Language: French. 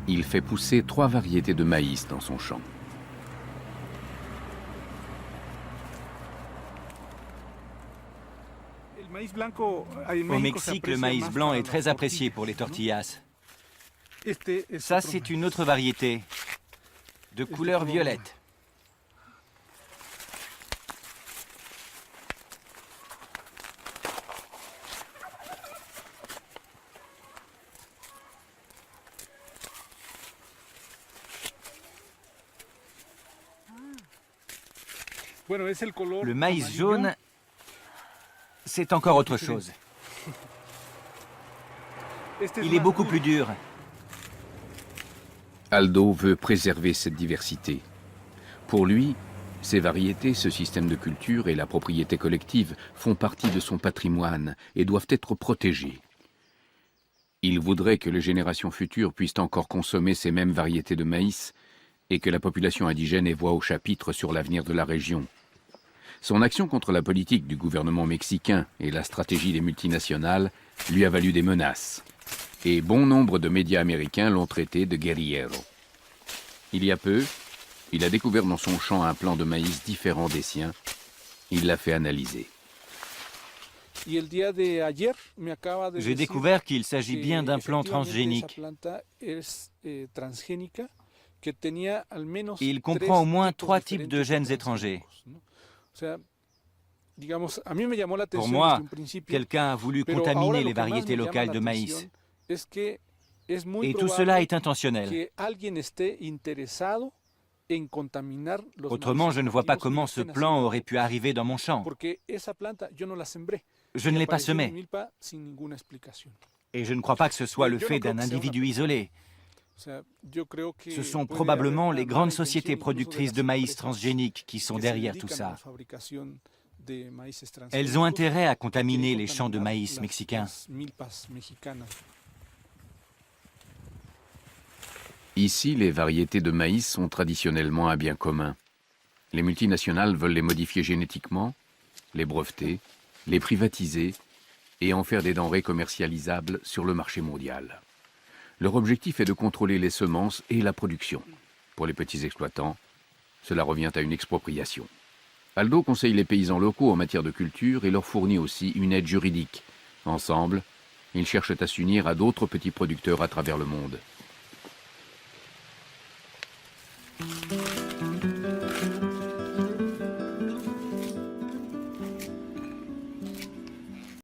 il fait pousser 3 variétés de maïs dans son champ. Au Mexique, le maïs blanc est très apprécié pour les tortillas. Ça, c'est une autre variété, de couleur violette. Le maïs jaune, c'est encore autre chose. Il est beaucoup plus dur. Aldo veut préserver cette diversité. Pour lui, ces variétés, ce système de culture et la propriété collective font partie de son patrimoine et doivent être protégés. Il voudrait que les générations futures puissent encore consommer ces mêmes variétés de maïs et que la population indigène ait voix au chapitre sur l'avenir de la région. Son action contre la politique du gouvernement mexicain et la stratégie des multinationales lui a valu des menaces. Et bon nombre de médias américains l'ont traité de guerriero. Il y a peu, il a découvert dans son champ un plant de maïs différent des siens. Il l'a fait analyser. J'ai découvert qu'il s'agit bien d'un plant transgénique. Il comprend au moins 3 types de gènes étrangers. Pour moi, quelqu'un a voulu contaminer les variétés locales de maïs. Et tout cela est intentionnel. Autrement, je ne vois pas comment ce plant aurait pu arriver dans mon champ. Je ne l'ai pas semé. Et je ne crois pas que ce soit le fait d'un individu isolé. Ce sont probablement les grandes sociétés productrices de maïs transgénique qui sont derrière tout ça. Elles ont intérêt à contaminer les champs de maïs mexicains. Ici, les variétés de maïs sont traditionnellement un bien commun. Les multinationales veulent les modifier génétiquement, les breveter, les privatiser et en faire des denrées commercialisables sur le marché mondial. Leur objectif est de contrôler les semences et la production. Pour les petits exploitants, cela revient à une expropriation. Aldo conseille les paysans locaux en matière de culture et leur fournit aussi une aide juridique. Ensemble, ils cherchent à s'unir à d'autres petits producteurs à travers le monde.